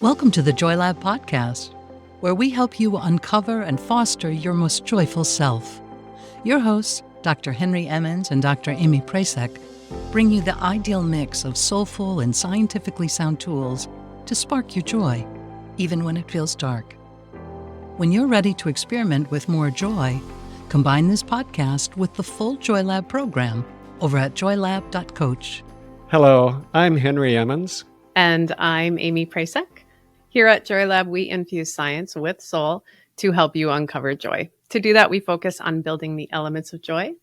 Welcome to the Joy Lab podcast, where we help you uncover and foster your most joyful self. Your hosts, Dr. Henry Emmons and Dr. Amy Prasek, bring you the ideal mix of soulful and scientifically sound tools to spark your joy, even when it feels dark. When you're ready to experiment with more joy, combine this podcast with the full Joy Lab program over at joylab.coach. Hello, I'm Henry Emmons. And I'm Amy Prasek. Here at Joy Lab, we infuse science with soul to help you uncover joy. To do that, we focus on building the elements of joy,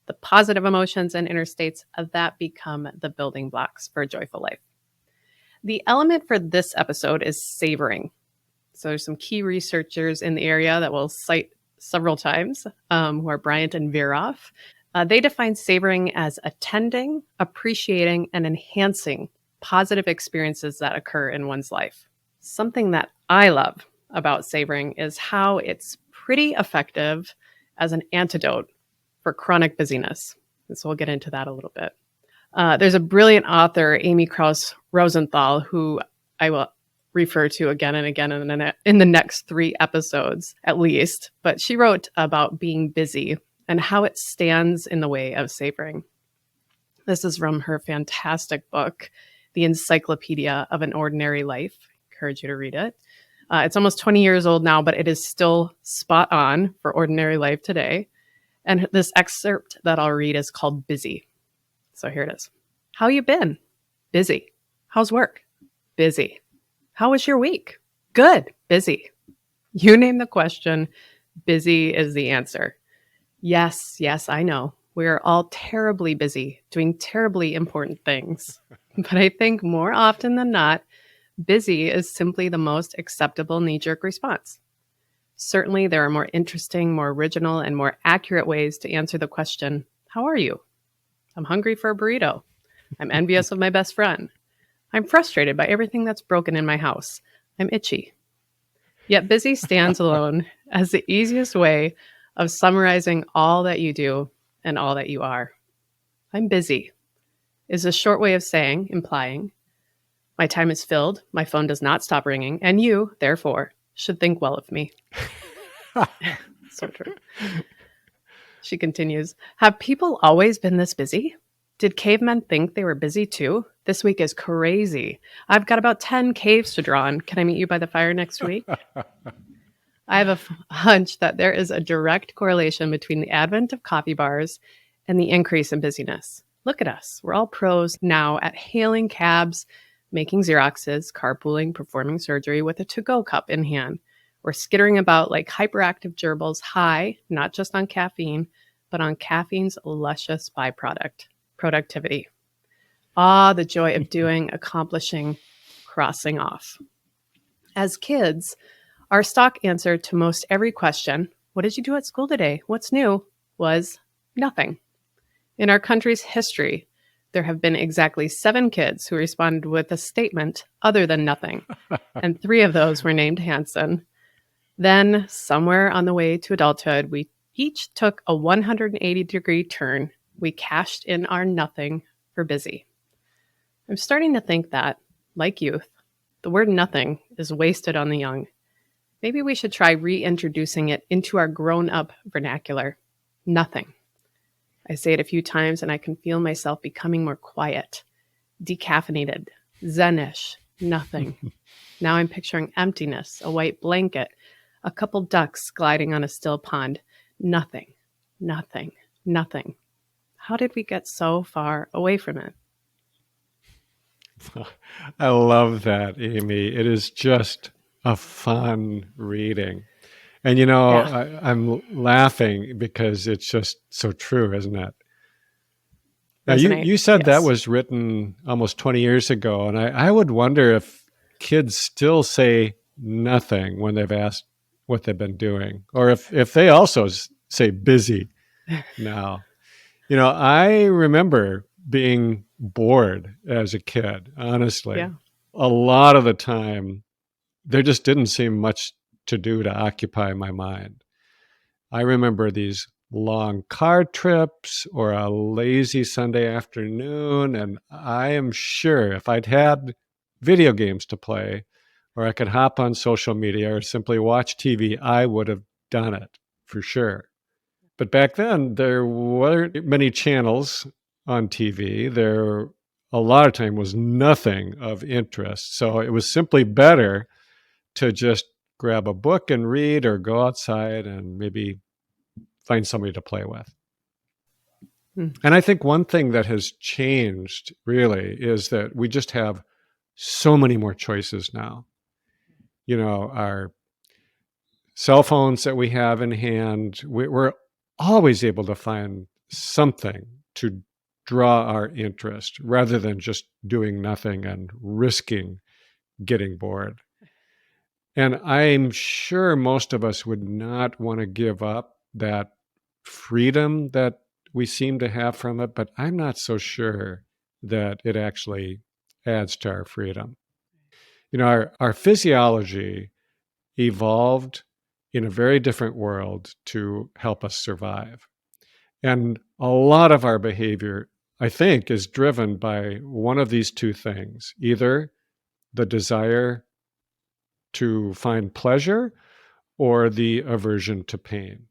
the positive emotions and inner states that become the building blocks for a joyful life. The element for this episode is savoring. So there's some key researchers in the area that we'll cite several times, who are Bryant and Veroff. They define savoring as attending, appreciating, and enhancing positive experiences that occur in one's life. Something that I love about savoring is how it's pretty effective as an antidote for chronic busyness. And so we'll get into that a little bit. There's a brilliant author, Amy Krauss Rosenthal, who I will refer to again and again in the next 3 episodes at least. But she wrote about being busy and how it stands in the way of savoring. This is from her fantastic book, The Encyclopedia of an Ordinary Life. I encourage you to read it. It's almost 20 years old now, but it is still spot on for ordinary life today. And this excerpt that I'll read is called Busy. So here it is. How you been? Busy. How's work? Busy. How was your week? Good. Busy. You name the question, busy is the answer. Yes, I know. We are all terribly busy, doing terribly important things. But I think more often than not, busy is simply the most acceptable knee-jerk response. Certainly, there are more interesting, more original, and more accurate ways to answer the question, how are you? I'm hungry for a burrito. I'm envious of my best friend. I'm frustrated by everything that's broken in my house. I'm itchy. Yet busy stands alone as the easiest way of summarizing all that you do and all that you are. I'm busy is a short way of saying, implying, my time is filled, my phone does not stop ringing, and you, therefore, should think well of me. So true. She continues, have people always been this busy? Did cavemen think they were busy too? This week is crazy. I've got about 10 caves to draw on. Can I meet you by the fire next week? I have a hunch that there is a direct correlation between the advent of coffee bars and the increase in busyness. Look at us. We're all pros now at hailing cabs, making Xeroxes, carpooling, performing surgery with a to-go cup in hand. We're skittering about like hyperactive gerbils, high, not just on caffeine, but on caffeine's luscious byproduct, productivity. The joy of doing, accomplishing, crossing off. As kids, our stock answer to most every question, what did you do at school today? What's new? Was nothing. In our country's history, there have been exactly 7 kids who responded with a statement other than nothing, and 3 of those were named Hanson. Then, somewhere on the way to adulthood, we each took a 180-degree turn. We cashed in our nothing for busy. I'm starting to think that, like youth, the word nothing is wasted on the young. Maybe we should try reintroducing it into our grown-up vernacular. Nothing. I say it a few times and I can feel myself becoming more quiet, decaffeinated, zenish, nothing. Now I'm picturing emptiness, a white blanket, a couple ducks gliding on a still pond. Nothing, nothing, nothing. How did we get so far away from it? I love that, Amy. It is just a fun reading. And, I'm laughing because it's just so true, isn't it? Now, you said that was written almost 20 years ago, and I would wonder if kids still say nothing when they've asked what they've been doing, or if they also say busy now. I remember being bored as a kid, honestly. Yeah. A lot of the time, there just didn't seem much to do to occupy my mind. I remember these long car trips or a lazy Sunday afternoon, and I am sure if I'd had video games to play, or I could hop on social media or simply watch TV, I would have done it for sure. But back then, there weren't many channels on TV. There, a lot of time, was nothing of interest. So it was simply better to just grab a book and read, or go outside and maybe find somebody to play with. And I think one thing that has changed really is that we just have so many more choices now. You know, our cell phones that we have in hand, we're always able to find something to draw our interest rather than just doing nothing and risking getting bored. And I'm sure most of us would not want to give up that freedom that we seem to have from it, but I'm not so sure that it actually adds to our freedom. You know, our physiology evolved in a very different world to help us survive. And a lot of our behavior, I think, is driven by one of these two things: either the desire to find pleasure or the aversion to pain.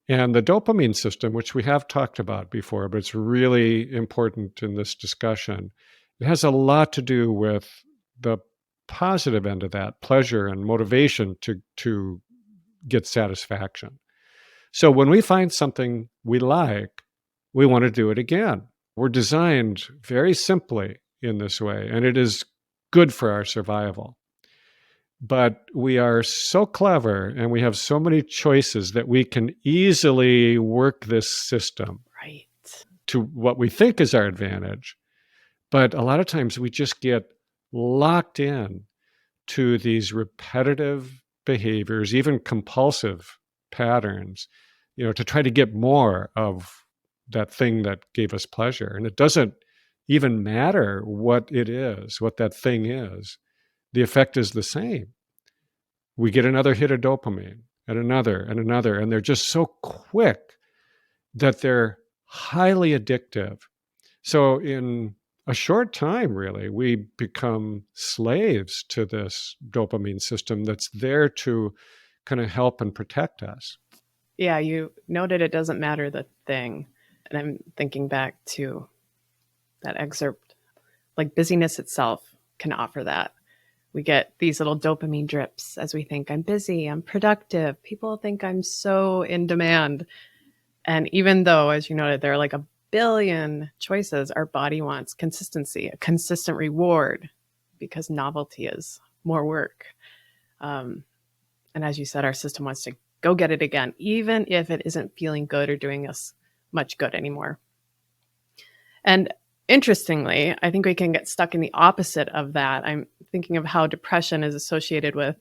And the dopamine system, which we have talked about before, but it's really important in this discussion, it has a lot to do with the positive end of that, pleasure and motivation to get satisfaction. So when we find something we like, we want to do it again. We're designed very simply in this way, and it is good for our survival. But we are so clever and we have so many choices that we can easily work this system Right. to what we think is our advantage. But a lot of times we just get locked in to these repetitive behaviors, even compulsive patterns, you know, to try to get more of that thing that gave us pleasure. And it doesn't even matter what it is, what that thing is. The effect is the same. We get another hit of dopamine and another, and they're just so quick that they're highly addictive. So in a short time, really, we become slaves to this dopamine system that's there to kind of help and protect us. Yeah, you noted it doesn't matter the thing. And I'm thinking back to that excerpt, like busyness itself can offer that. We get these little dopamine drips as we think, I'm busy, I'm productive. People think I'm so in demand. And even though, as you noted, there are like a billion choices, our body wants consistency, a consistent reward, because novelty is more work. And as you said, our system wants to go get it again, even if it isn't feeling good or doing us much good anymore. And interestingly, I think we can get stuck in the opposite of that. I'm thinking of how depression is associated with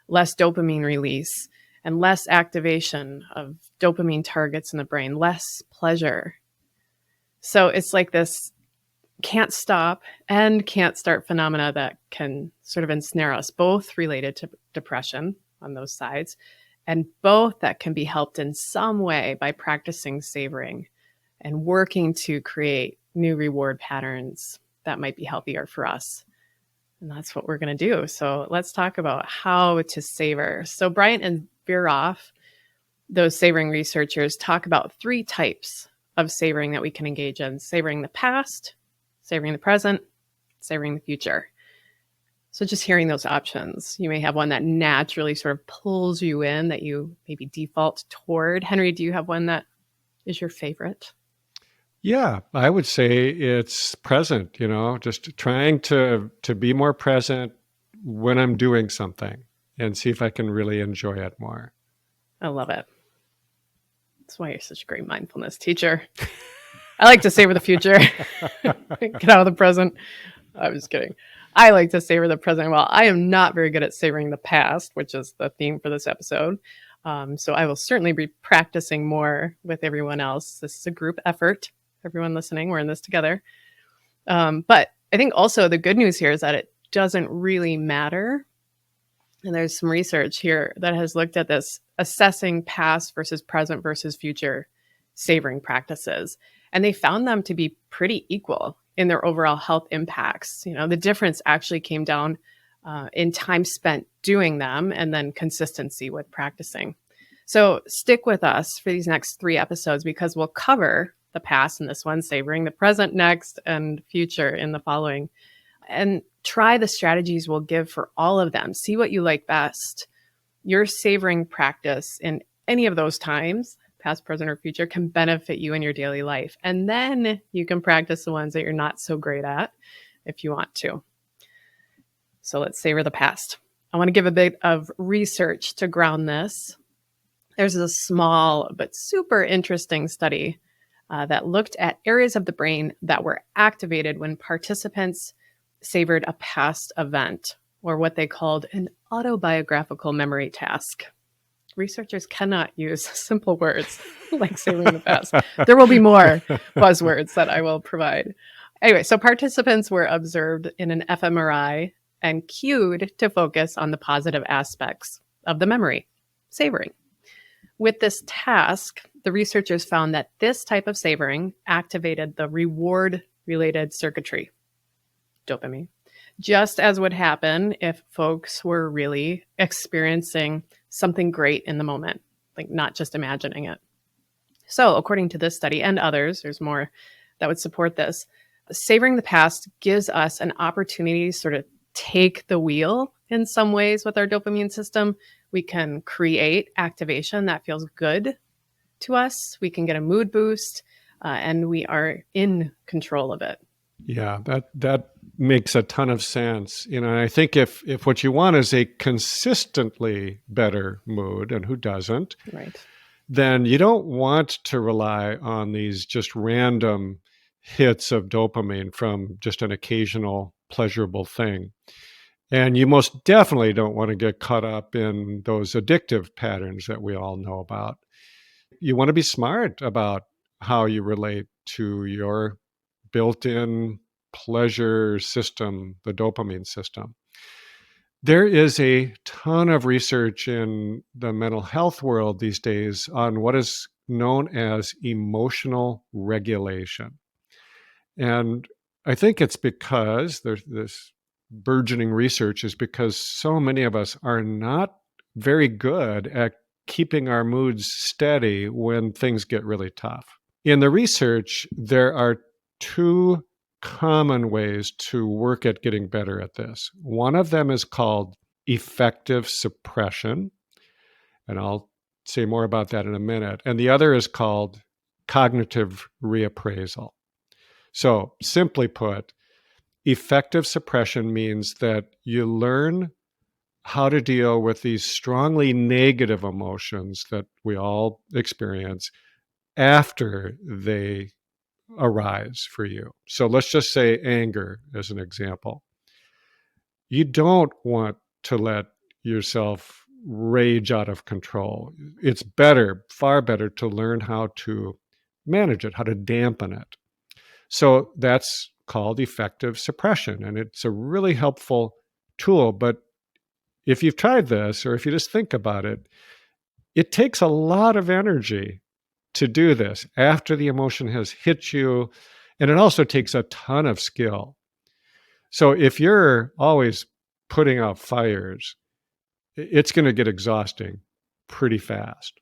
less dopamine release and less activation of dopamine targets in the brain, less pleasure. So it's like this can't stop and can't start phenomena that can sort of ensnare us, both related to depression on those sides, and both that can be helped in some way by practicing savoring and working to create new reward patterns that might be healthier for us. And that's what we're going to do. So let's talk about how to savor. So Bryant and Veroff, those savoring researchers, talk about 3 types of savoring that we can engage in: savoring the past, savoring the present, savoring the future. So just hearing those options, you may have one that naturally sort of pulls you in, that you maybe default toward. Henry, do you have one that is your favorite? Yeah, I would say it's present, you know, just trying to be more present when I'm doing something and see if I can really enjoy it more. I love it. That's why you're such a great mindfulness teacher. I like to savor the future. Get out of the present. I'm just kidding. I like to savor the present. Well, I am not very good at savoring the past, which is the theme for this episode. So I will certainly be practicing more with everyone else. This is a group effort. Everyone listening, we're in this together. But I think also the good news here is that it doesn't really matter. And there's some research here that has looked at this, assessing past versus present versus future savoring practices. And they found them to be pretty equal in their overall health impacts. You know, the difference actually came down in time spent doing them, and then consistency with practicing. So stick with us for these next 3 episodes because we'll cover the past in this one, savoring the present next, and future in the following. And try the strategies we'll give for all of them. See what you like best. Your savoring practice in any of those times, past, present, or future, can benefit you in your daily life. And then you can practice the ones that you're not so great at if you want to. So let's savor the past. I want to give a bit of research to ground this. There's a small but super interesting study that looked at areas of the brain that were activated when participants savored a past event, or what they called an autobiographical memory task. Researchers cannot use simple words like savoring the past. There will be more buzzwords that I will provide. Anyway, so participants were observed in an fMRI and cued to focus on the positive aspects of the memory, savoring. With this task, the researchers found that this type of savoring activated the reward-related circuitry, dopamine, just as would happen if folks were really experiencing something great in the moment, like not just imagining it. So according to this study and others, there's more that would support this, savoring the past gives us an opportunity to sort of take the wheel in some ways with our dopamine system. We can create activation that feels good to us. We can get a mood boost, and we are in control of it. Yeah, that makes a ton of sense. And I think if what you want is a consistently better mood, and who doesn't, right, then you don't want to rely on these just random hits of dopamine from just an occasional pleasurable thing. And you most definitely don't want to get caught up in those addictive patterns that we all know about. You want to be smart about how you relate to your built-in pleasure system, the dopamine system. There is a ton of research in the mental health world these days on what is known as emotional regulation. And I think it's because there's this burgeoning research is because so many of us are not very good at keeping our moods steady when things get really tough. In the research, there are 2 common ways to work at getting better at this. One of them is called effective suppression, and I'll say more about that in a minute. And the other is called cognitive reappraisal. So simply put, effective suppression means that you learn how to deal with these strongly negative emotions that we all experience after they arise for you. So let's just say anger as an example. You don't want to let yourself rage out of control. It's better, far better, to learn how to manage it, how to dampen it. So that's called effective suppression, and it's a really helpful tool. But if you've tried this, or if you just think about it, it takes a lot of energy to do this after the emotion has hit you, and it also takes a ton of skill. So if you're always putting out fires, it's going to get exhausting pretty fast.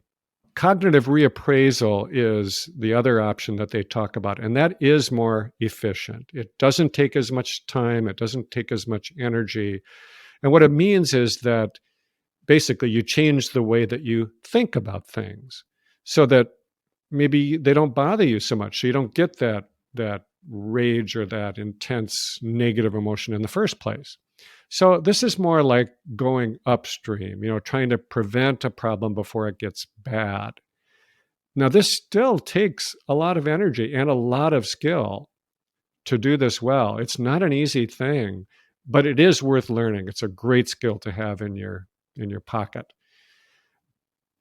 Cognitive reappraisal is the other option that they talk about, and that is more efficient. It doesn't take as much time. It doesn't take as much energy. And what it means is that basically you change the way that you think about things so that maybe they don't bother you so much. So you don't get that rage or that intense negative emotion in the first place. So this is more like going upstream, trying to prevent a problem before it gets bad. Now, this still takes a lot of energy and a lot of skill to do this well. It's not an easy thing, but it is worth learning. It's a great skill to have in your pocket.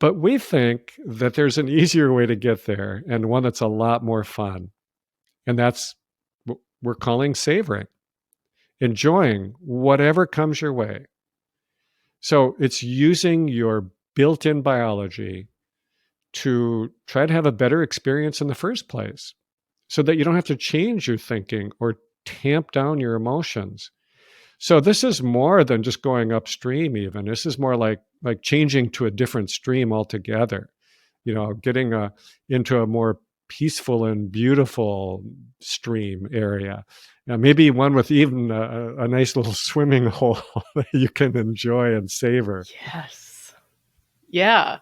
But we think that there's an easier way to get there, and one that's a lot more fun. And that's what we're calling savoring. Enjoying whatever comes your way. So it's using your built-in biology to try to have a better experience in the first place so that you don't have to change your thinking or tamp down your emotions. So this is more than just going upstream even. This is more like changing to a different stream altogether, getting into a more peaceful and beautiful stream area. Now, maybe one with even a nice little swimming hole that you can enjoy and savor. Yes. Yeah.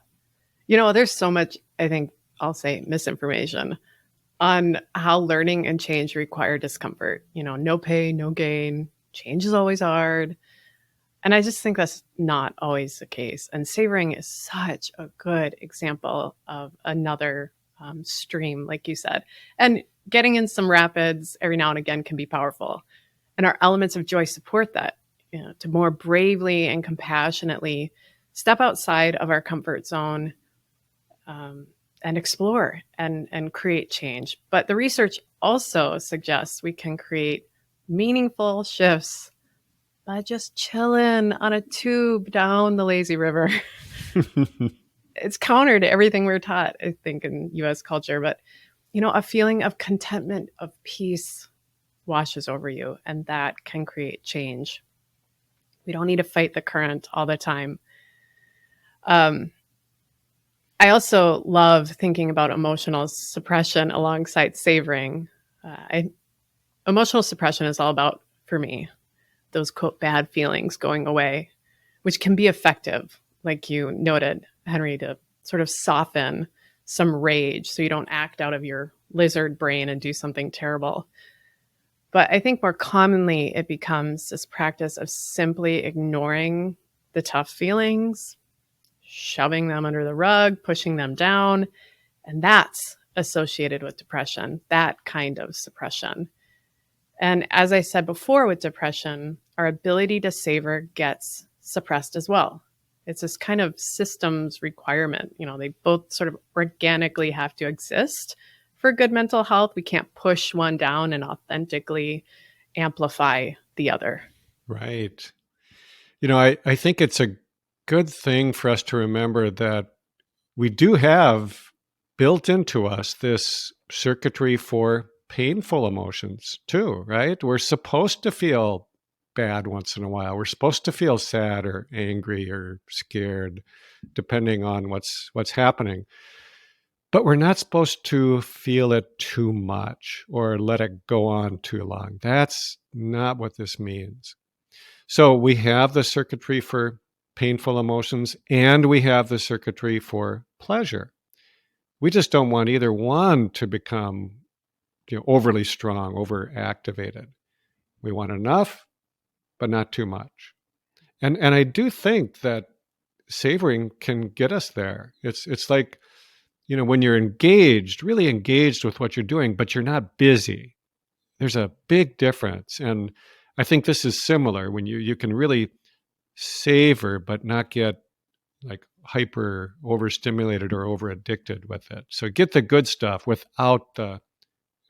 There's so much, I think I'll say, misinformation on how learning and change require discomfort. No pain, no gain. Change is always hard. And I just think that's not always the case. And savoring is such a good example of another stream, like you said. And getting in some rapids every now and again can be powerful. And our elements of joy support that, to more bravely and compassionately step outside of our comfort zone and explore and create change. But the research also suggests we can create meaningful shifts by just chilling on a tube down the lazy river. It's counter to everything we're taught, I think, in US culture. But, a feeling of contentment, of peace washes over you, and that can create change. We don't need to fight the current all the time. I also love thinking about emotional suppression alongside savoring. Emotional suppression is all about, for me, those quote bad feelings going away, which can be effective, like you noted, Henry, to sort of soften some rage so you don't act out of your lizard brain and do something terrible. But I think more commonly it becomes this practice of simply ignoring the tough feelings, shoving them under the rug, pushing them down. And that's associated with depression, that kind of suppression. And as I said before, with depression, our ability to savor gets suppressed as well. It's this kind of systems requirement. They both sort of organically have to exist for good mental health. We can't push one down and authentically amplify the other. Right. I think it's a good thing for us to remember that we do have built into us this circuitry for painful emotions too, right? We're supposed to feel bad once in a while. We're supposed to feel sad or angry or scared, depending on what's happening. But we're not supposed to feel it too much or let it go on too long. That's not what this means. So we have the circuitry for painful emotions and we have the circuitry for pleasure. We just don't want either one to become overly strong, overactivated. We want enough, but not too much. And I do think that savoring can get us there. It's like, when you're engaged, really engaged with what you're doing, but you're not busy. There's a big difference. And I think this is similar when you can really savor, but not get like hyper overstimulated or over addicted with it. So get the good stuff without the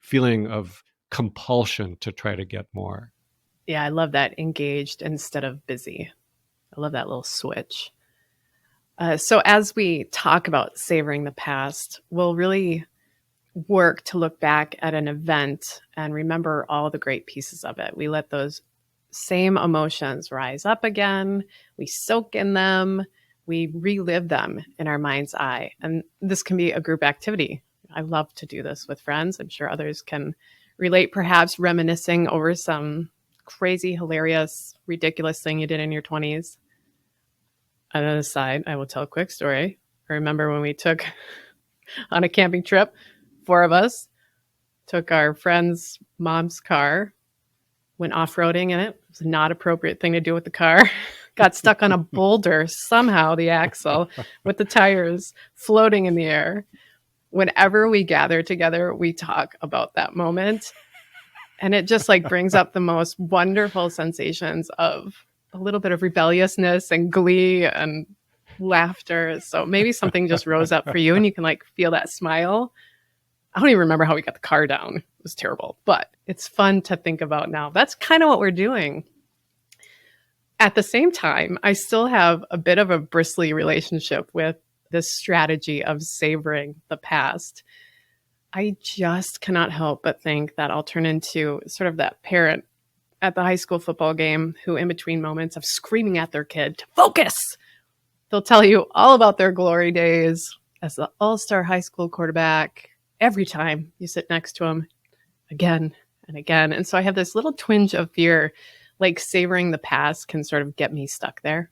feeling of compulsion to try to get more. Yeah, I love that, engaged instead of busy. I love that little switch. So as we talk about savoring the past, we'll really work to look back at an event and remember all the great pieces of it. We let those same emotions rise up again. We soak in them. We relive them in our mind's eye. And this can be a group activity. I love to do this with friends. I'm sure others can relate, perhaps reminiscing over some crazy, hilarious, ridiculous thing you did in your 20s. On the other side, I will tell a quick story. I remember when we took on a camping trip, 4 of us took our friend's mom's car, went off-roading in it. It was a not appropriate thing to do with the car. Got stuck on a boulder, somehow the axle, with the tires floating in the air. Whenever we gather together, we talk about that moment. And it just brings up the most wonderful sensations of a little bit of rebelliousness and glee and laughter. So maybe something just rose up for you and you can feel that smile. I don't even remember how we got the car down. It was terrible, but it's fun to think about now. That's kind of what we're doing. At the same time, I still have a bit of a bristly relationship with this strategy of savoring the past. I just cannot help but think that I'll turn into sort of that parent at the high school football game who, in between moments of screaming at their kid to focus, they'll tell you all about their glory days as the all-star high school quarterback every time you sit next to them again and again. And so I have this little twinge of fear, like savoring the past can sort of get me stuck there.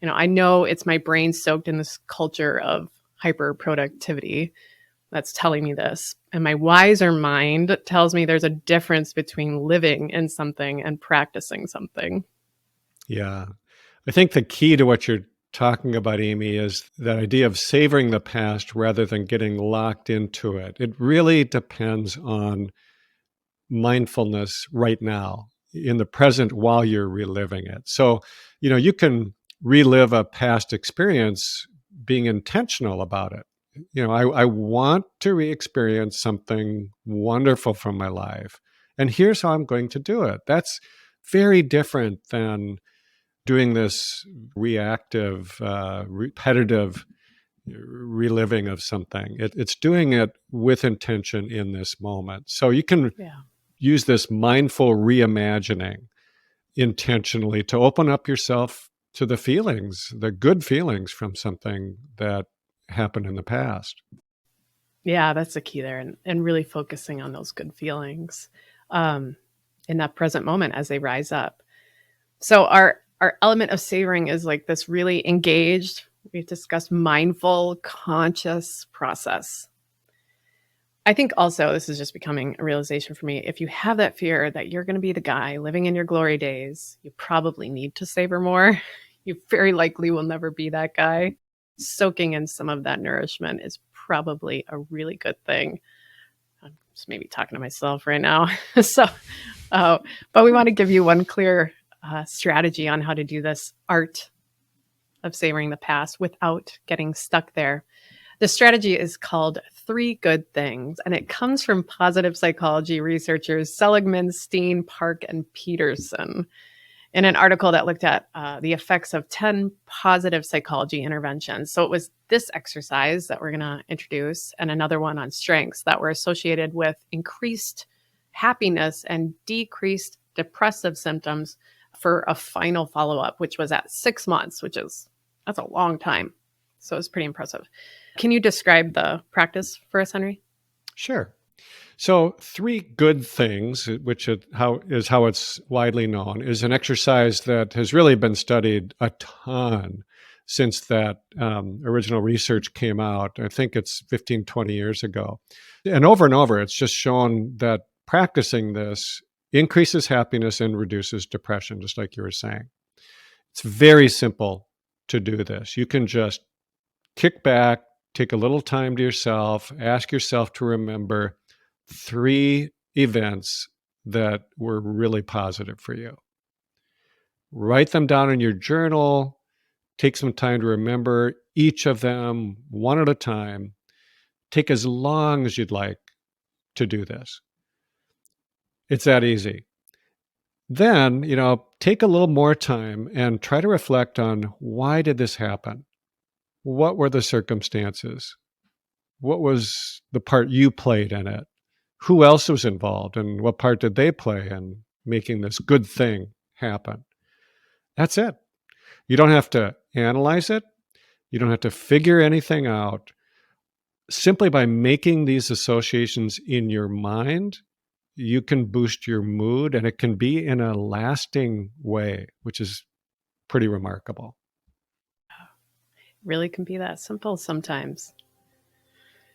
I know it's my brain soaked in this culture of hyper productivity that's telling me this. And my wiser mind tells me there's a difference between living in something and practicing something. Yeah. I think the key to what you're talking about, Amy, is that idea of savoring the past rather than getting locked into it. It really depends on mindfulness right now, in the present, while you're reliving it. So, you can relive a past experience being intentional about it. I want to re-experience something wonderful from my life, and here's how I'm going to do it. That's very different than doing this reactive, repetitive reliving of something. It's doing it with intention in this moment. So you can use this mindful reimagining intentionally to open up yourself to the feelings, the good feelings from something that happened in the past. Yeah, that's the key there. And really focusing on those good feelings in that present moment as they rise up. So our element of savoring is like this really engaged, we've discussed mindful, conscious process. I think also this is just becoming a realization for me. If you have that fear that you're going to be the guy living in your glory days, you probably need to savor more. You very likely will never be that guy. Soaking in some of that nourishment is probably a really good thing. I'm just maybe talking to myself right now. But we want to give you one clear strategy on how to do this art of savoring the past without getting stuck there. The strategy is called 3 Good Things, and it comes from positive psychology researchers Seligman, Steen, Park, and Peterson in an article that looked at the effects of 10 positive psychology interventions. So it was this exercise that we're going to introduce and another one on strengths that were associated with increased happiness and decreased depressive symptoms for a final follow-up, which was at 6 months, that's a long time. So it's pretty impressive. Can you describe the practice for us, Henry? Sure. So 3 Good Things, which is how it's widely known, is an exercise that has really been studied a ton since that original research came out. I think it's 15, 20 years ago. And over, it's just shown that practicing this increases happiness and reduces depression, just like you were saying. It's very simple to do this. You can just kick back, take a little time to yourself, ask yourself to remember 3 events that were really positive for you. Write them down in your journal. Take some time to remember each of them one at a time. Take as long as you'd like to do this. It's that easy. Then, take a little more time and try to reflect on, why did this happen? What were the circumstances? What was the part you played in it? Who else was involved, and what part did they play in making this good thing happen? That's it. You don't have to analyze it. You don't have to figure anything out. Simply by making these associations in your mind, you can boost your mood, and it can be in a lasting way, which is pretty remarkable. Really can be that simple sometimes.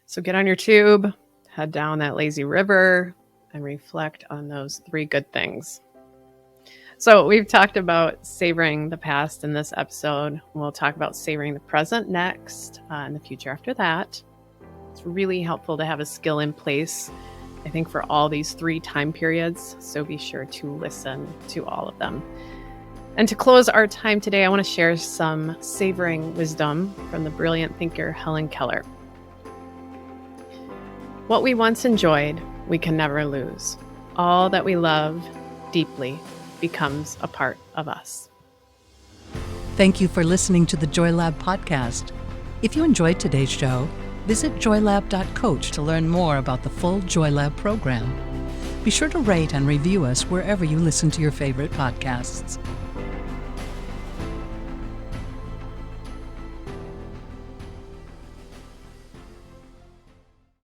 So get on your tube, head down that lazy river, and reflect on those 3 good things. So we've talked about savoring the past in this episode. We'll talk about savoring the present next, and the future after that. It's really helpful to have a skill in place, I think, for all these 3 time periods. So be sure to listen to all of them. And to close our time today, I want to share some savoring wisdom from the brilliant thinker Helen Keller. What we once enjoyed, we can never lose. All that we love deeply becomes a part of us. Thank you for listening to the Joy Lab podcast. If you enjoyed today's show, visit joylab.coach to learn more about the full Joy Lab program. Be sure to rate and review us wherever you listen to your favorite podcasts.